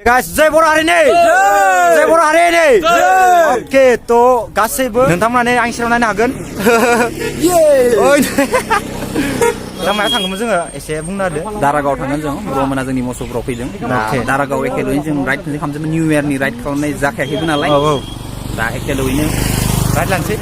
Guys, जय बर' हारिनि जय बर' हारिनि अके थ' गासैबो नोंथांमोनानो आंनि सेराव नायनो हागोन दा मायाव थांगौमोन जोङो एसे बुंना होदो दारागाव थांगोन जों ब्रह्मना जोंनि मोसौफोराव फैदों दा दारागाव एखेल'यैनो जों राइड खालामजोबो निउ इयारनि राइड खालामनाय जाखायाखैबो नालाय दा एखेल'यैनो राइड लानोसै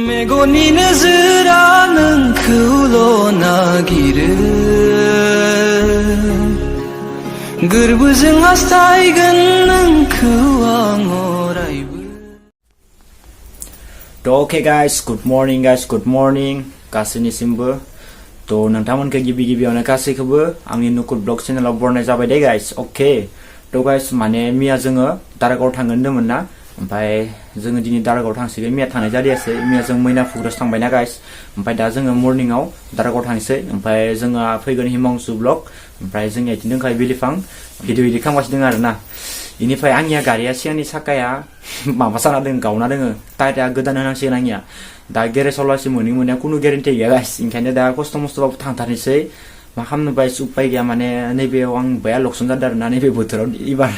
मेगननि नोजोरा नोंखौल' नागिरो गोरबोजों हास्थायगोन नोंखौ आं अरायबो थ' अके गाइस गुड मर्निं गासैनिसिमबो थ' नोंथांमोनखौ गिबियावनो गासैखौबो आंनि नुकुर ब्लग चेनेलाव बरनाय जाबाय दे गाइस अके थ' गाइस माने मिया जोङो दारागाव थांगोन होनदोंमोन ना ओमफ्राय जोङो दिनै दारागाव थांसिगोन मिया थांनाय जादियासै मिया जों मैना फुख्रियावसो थांबायना गाइस ओमफ्राय दा जोङो मर्निंआव दारागाव थांसै ओमफ्राय जोंहा फैगोन हिमांशु ब्लग ओमफ्राय जोंनिया बिदिनो दंखायो बिलिफां भिडिअ इदिट खालामगासिनो दं आरोना बेनिफ्राय आंनिया गारिया सिगांनि साखाया माबा जाना दङ गावना दङ टायारा गोदान होनांसिगोन आंनिया दा गेरेजावलासि मोनैया खुनु गेरेन्टि गैया गाइस ओंखायनो दा खस्थ' मस्थ'बाबो थांथारनोसै मा खालामनो बाइस उपाय गैया माने नैबेयाव आं बया लकसन जादों आरोना नैबे बोथोराव एबार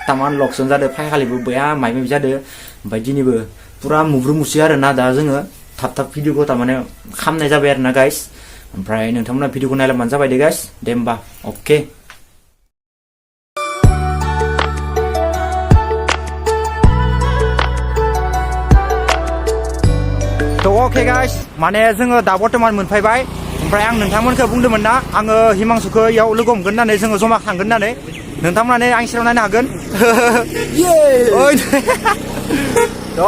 तामान लकसन जादों फायखालिबो बया माइबा जादों ओमफ्राय दिनैबो पुरा मुब्रु मुसि आरोना दा जोङो थाब भिडिअखौ थारमाने खालामनाय जाबाय आरोना गाइस ओमफ्राय नोंथांमोना भिडिअखौ नायलांबानो जाबाय दे गाइस दे होमबा अके अके गाइस माने जोङो दा बर्तमान मोनफैबाय ओमफ्राय आं नोंथांमोनखौ बुंदोंमोन ना आङो हिमांशुखौ इयाव लोगो हमगोन होननानै जोङो जमा थांगोन होननानै नोंथांमोनानो आंनि सेराव नायनो हागोन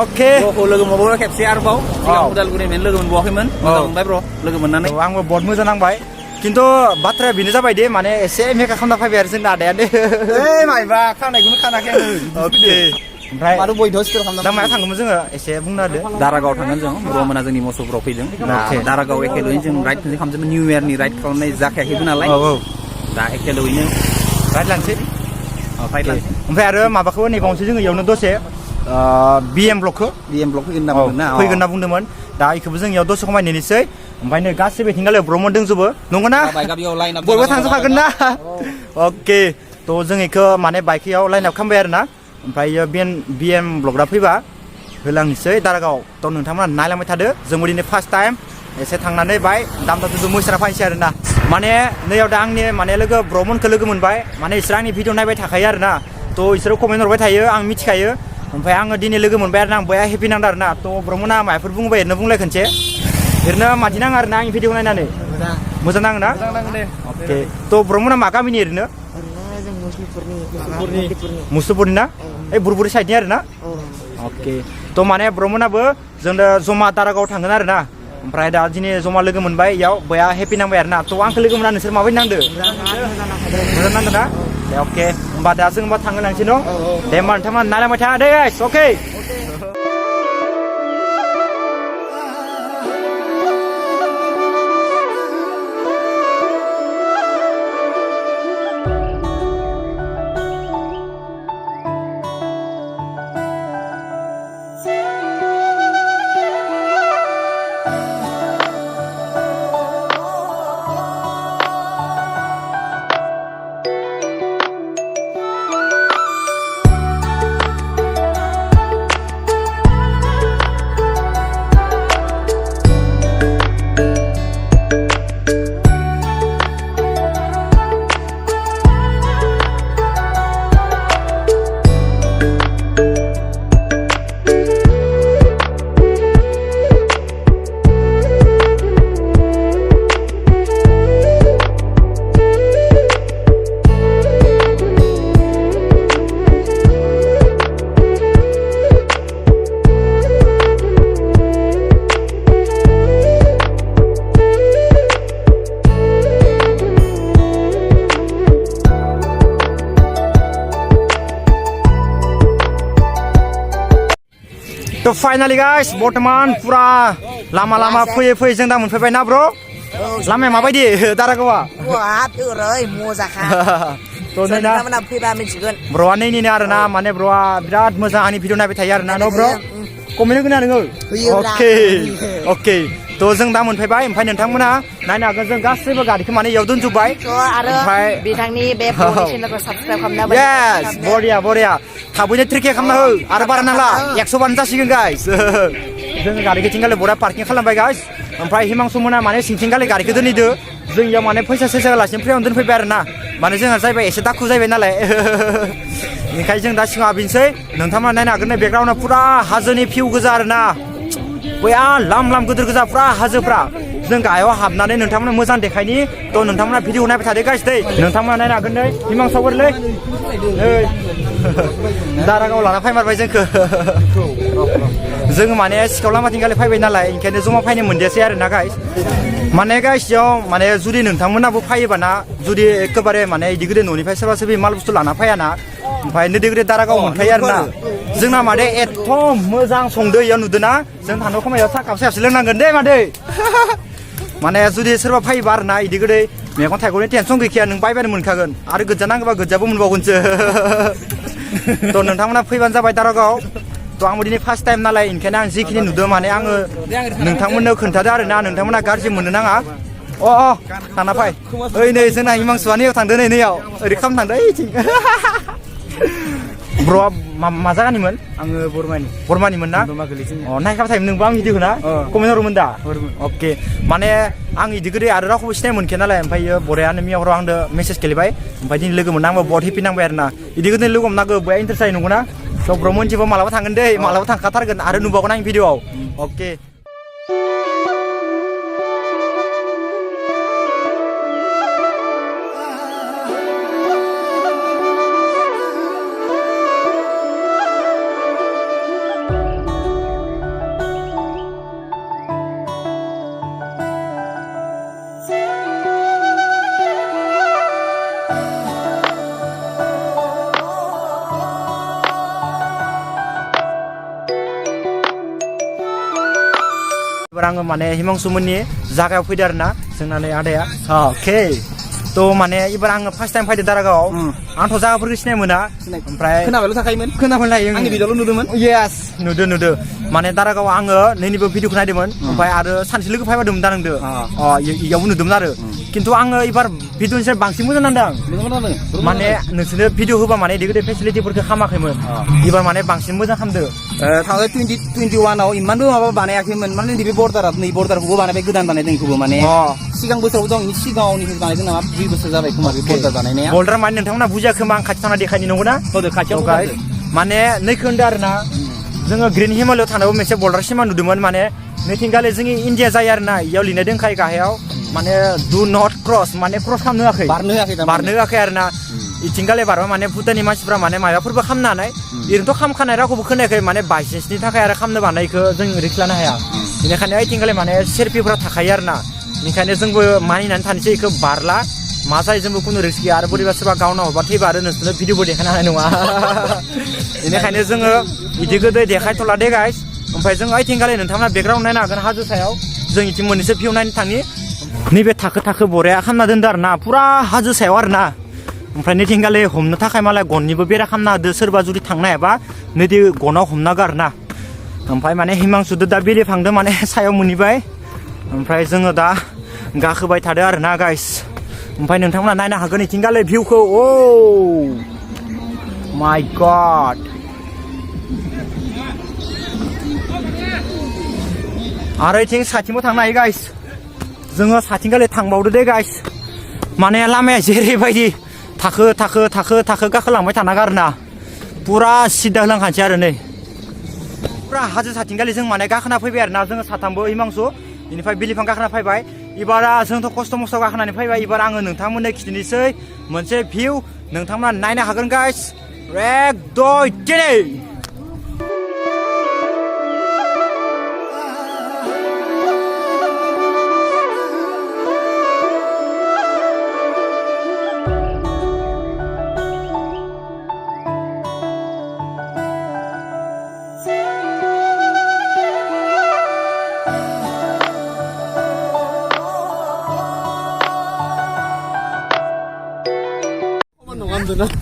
अके लोगो मोनबावो खेबसे आरोबाव उदालगुरिनिफ्राय लोगो मोनबावाखैमोन मोजां मोनबाय ब्र लोगो मोननानै आंबो बहुत मोजां नांबाय खिन्थु बाथ्राया बेनो जाबाय दे माने एसे मेकआप खालामना फैबाय आरो जोंना आदायानो माइबा खानायखौनो खानाखै ओमफ्राय दा मायाव थांगौमोन जोङो एसे बुंना होदो दारागाव थांगोन जों ब्रह्मना जोंनि मोसौफोराव फैदों दारागाव एखेल'यैनो जों राइड खालामजोबो निउ इयारनि राइड खालामनाय जाखायाखैबो नालाय दा एखेल'यैनो राइड लानोसै ओमफ्राय आरो माबाखौ नैबावनोसै जोङो इयावनो दसे BM ब्लक फैगोन होनना बुंदोंमोन दा बेखौबो जों इयाव दसे खमाय नेनोसै ओमफ्राय नै गासैबो थिंगालायाव ब्रह्म दंजोबो नंगौना बयबो थांजोबखागोन ना अके थ' जों बेखौ माने बाइकआव लाइन आप खालामबाय आरो ना ओमफ्राय BM ब्लकआ फैबा होलांनोसै दारागाव थ' नोंथांमोना नायलांबाय थादो जोंबो दिनै फार्स्ट टाइम एसे थांनानै बाय दामथामजों मोसाना फैनोसै आरो ना माने नैयाव दा आंनि माने लोगो ब्रह्मनखौ लोगो मोनबाय माने बिसोर आंनि भिडिअ नायबाय थाखायो आरो ना थ' बिसोरो कमेन्ट हरबाय थायो आं मिथिखायो ओमफ्राय आङो दिनै लोगो मोनबाय आरो ना आं बया हेपि नांदों आरो ना थ' ब्रह्मना माबाफोर बुंबाय ओरैनो बुंलाय खनसे ओरैनो मादि नाङो आरो ना आंनि भिडिअ नायनानै मोजां नाङो ना अके थ' ब्रह्मना मा गामिनि ओरैनो मुसुलपुरनि ना बुरबुरि साइडनि आरो ना अके थ' माने ब्रह्मनाबो जों जमा दारागाव थांगोन आरो ना ओमफ्राय दा दिनै जमा लोगो मोनबाय इयाव बया हेपि नांबाय आरो ना थ' आंखौ लोगो मोना नोंसोर माबायदि नांदो मोजां नांदों ना दे अके होमबा दा जों थांनो लांसै न' दे होमबा नोंथांमोना नायलांबाय था दे गाइस अके थ' फाइनालि गाइस बर्थमान पुरा लामा फैयै फैयै जों दा मोनफैबाय ना ब्र' लामाया माबायदि दारागावआ Wah, tuh, मोजांखा थ' नै ना नोंथांमोना फैबा मिथिगोन ब्र'आ नैनिनो आरोना माने ब्र'आ बिराद मोजां आंनि भिडिअ नायबाय थायो आरोना न' ब्र' कमेन्ट होगोन ना नोङो होयोब्रा। अके थ' जों दा मोनफैबाय ओमफ्राय नोंथांमोना नायनो हागोन जों गासैबो गारिखौ माने इयाव दोनजोब्बाय आरो बिथांनि बे चेनेलखौ साबस्क्राइब खालामना येस बरिया थाबैनो ट्रेके खालामना हो आरो बारा नांला 100 बानो जासिगोन गाइस जोङो गारिखौ थिंगाले बरा पार्किं खालामबाय गाइस ओमफ्राय हिमांसु मोना माने सिंथिंगाले गारिखौ दोनहैदो जों इयाव माने फैसा सैसा होलासिनो फ्रियावनो दोनफैबाय आरोना माने जोंहा जाहैबाय एसे दाखु जाहैबाय नालाय ओंखायनो जों दा सिङाव हाबैनोसै नोंथांमोना नायनो हागोन बेकग्राउन्डआव पुरा हाजोनि भिउ गोजा आरोना बैया लाम गोदोर गोजा पुरा हाजोफ्रा जों गाहायाव हाबनानै नोंथांमोना मोजां देखायनि थ' नोंथांमोना भिडिअ नायबाय थादो गाइस दै नोंथांमोना नायनो हागोन दै हिमांसावरलै दारागाव लाना फैमारबाय जोंखौ जोङो माने सिखाव लामाथिं गाले फैबाय नालाय ओंखायनो जमा फैनो मोनदियासै आरोना गाइस माने गाइस इयाव माने जुदि नोंथांमोनाबो फैयोबाना जुदि एखेबारे माने इदि गोदो न'निफ्राय सोरबा सोरबि माल बुस्थु लाना फैयाना ओमफ्राय नैदि गोदो दारागाव मोनफायो आरोना जोंना मादे एथ' मोजां संदो इयाव नुदोना जों थानो खमायाव साहा कापसे लोंनांगोन दे मादै माने जुदि सोरबा फैयोबा आरोना इदि गोदै मैगं थाइगंनि टेनसन गैखाया नों बायबानो मोनखागोन आरो गोज्जा नांगौबा गोज्जाबो मोनबावगोनसो थ' नोंथांमोना फैबानो जाबाय दारागाव थ' आंबो दिनै फार्स्ट टाइम नालाय ओंखायनो आं जिखिनि नुदों माने आङो नोंथांमोननो खोन्थादो आरोना नोंथांमोना गाज्रि मोननो नाङा थाना फै ओइ नै जोंना हिमांसुआ नैयाव थांदो नैयाव ओरै खालाम थांदो ओइथिं ब्र'आ मा जागानिमोन आङो बरमानिमोन ना नायखाबाय थायोमोन नोंबो आं भिडिअखौ ना कमेन्ट हरोमोन दा अके माने आं इदि गोदै आरो रावखौबो सिनाय मोनखाया नालाय ओमफ्राय बरायानो मियावराव आंनो मेसेज गेलेबाय ओमफ्राय दिनै लोगो मोनना आंबो बहुत हेपि नांबाय आरोना इदि गोदै लोगो मोननांगौ बया इन्टारेस्ट जायो नंगौना थ' ब्र' मोनसेबो मालाबा थांगोन दै मालाबा थांखाथारगोन आरो नुबावगोन आं भिडिअआव अके आङो माने हिमांसुमोननि जागायाव फैदो आरोना जोंना नै आदाया अके थ' माने एबार आङो फार्स्ट टाइम फैदो दारागावआव आंथ' जागाफोरखौ सिनाय मोना ओमफ्राय खोनाबायल' थाखायोमोन खोनाबाय लायो आंनि भिडिअ'ल' नुदोंमोन येस नुदो माने दारागावआव आङो नैनिबो भिडिअखौ नायदोंमोन ओमफ्राय आरो सानसे लोगो फैबादोंमोन दा नोंदो इयावबो नुदोंमोन आरो खिन्थु आङो एबार भिडिअनिफ्राय बांसिन मोजां नांदों माने नोंसोरनो भिडिअ होबा माने इदि गोदै फेसिलिटिफोरखौ खालामाखैमोन एबार माने बांसिन मोजां खालामदो थांनाय 2021आव इमानबो माबा बानायाखैमोन माने नैबे बर्डारखौबो बानायबाय गोदान बानायदों इखौबो माने सिगां बोसोराव दं इनि सिगाङावनिफ्राय बानायदों नामा 2 बोसोर जाबाय खोमा बे बर्डार बानायनाया बर्डार माने नोंथांमोना बुजियाखै मा आं खाथि थांना देखायनो नंगौना खाथियाव माने नैखौ होनदो आरोना जोङो ग्रिन हिमालयाव थांनायाव मोनसे बर्डार सिमा नुदोंमोन माने नैथिंगाले जोंनि इन्डिया जायो आरोना इयाव लिरनाय दंखायो गाहायाव माने डु नट क्रस माने क्रस खालामनो होआखै बारनो होआखै आरोना इथिंगाले बारबा माने भुटाननि मानसिफ्रा माने माबाफोरबो खालामनो हानाय ओरैनोथ' खामखानाय रावखौबो खोनायाखै माने बाइचान्सनि थाखाय आरो खालामनो बानायखौ जों रिक्स लानो हाया बेनिखायनो इथिंगाले माने सेरपिफोरा थाखायो आरोना बेनिखायनो जोंबो मानिनानै थानोसै बेखौ बारला मा जायो जोंबो खुनु रिक्स गैया आरो बोरैबा सोरबा गावनाव हरबा थैबा आरो नोंसोरनो भिडिअबो देखायनो हानाय नङा बेनिखायनो जोङो बिदि गोदै देखायथ'ला दे गाइस ओमफ्राय जों इथिंगाले नोंथांमोना बेकग्राउन्ड नायनो हागोन हाजो सायाव जों इथिं मोननैसो भिउ नायनो थांनि नैबे थाखो बराया खालामना दोनदो आरोना पुरा हाजो सायाव आरोना ओमफ्राय नैथिंगाले हमनो थाखाय मालाय गननिबो बेरा खालामना होदो सोरबा जुदि थांनो हायाबा नैदि गनाव हमनांगौ आरोना ओमफ्राय माने हिमांसुदो दा बिलिफांदो माने सायाव मोनहैबाय ओमफ्राय जोङो दा गाखोबाय थादो आरोना गाइस ओमफ्राय नोंथांमोना नायनो हागोन इथिंगाले भिउखौ माय गड आरो इथिं साथिंबो थांनो हायो गाइस जोङो साथिंगाले थांबावदो दे गाइस माने लामाया जेरैबायदि थाखो गाखोलांबाय थानांगौ आरोना पुरा सिदा होलांखानोसै आरो नै पुरा हाजो साथिंगाले जों माने गाखोना फैबाय आरोना जोङो साथामबो हिमांसु बेनिफ्राय बिलिफां गाखोना फैबाय एबारा जोंथ' खस्थ' मस्थ' गाखोनानै फैबाय एबार आङो नोंथांमोननो खिन्थिनोसै मोनसे भिउ नोंथांमोना नायनो हागोन गाइस एक दुइ तिनि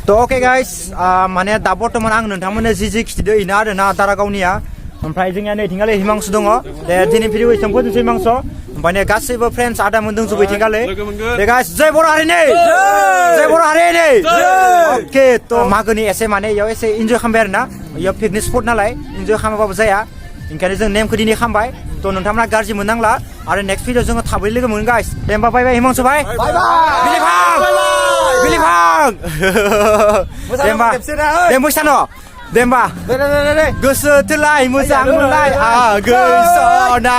तो ओके गाइस माने दा बर्तमान आं नोंथांमोननो जि खिथिदो इना आरोना दारागावनिया ओमफ्राय जोंनिया नै थिंगाले हिमांसु दङ दे दिनै भिडिअ एसेबां फोजोबसै हिमांसु ओमफ्राय नै गासैबो फ्रेन्ड्स आदामोन दंजोबो थिंगाले दे गाइस जय बर' हारिनि जय बर' हारिनि ओके तो मागोनि एसे माने इयाव एसे इन्जय खालामबाय आरोना इयाव पिकनिक स्पट नालाय इन्जय खालामाबाबो जाया ओंखायनो जों नेमखौ दिनै खालामबाय तो नोंथांमोना गाज्रि मोननांला आरो नेक्स्ट भिडिअ जोङो थाबै लोगो मोनगोन गाइस दे होमबा बाय बाय हिमांसु बाय बिलिफां दे होमबा दे मोसानो दे होमबा गोसो थोलाय मोजां मोनलाय आगै सना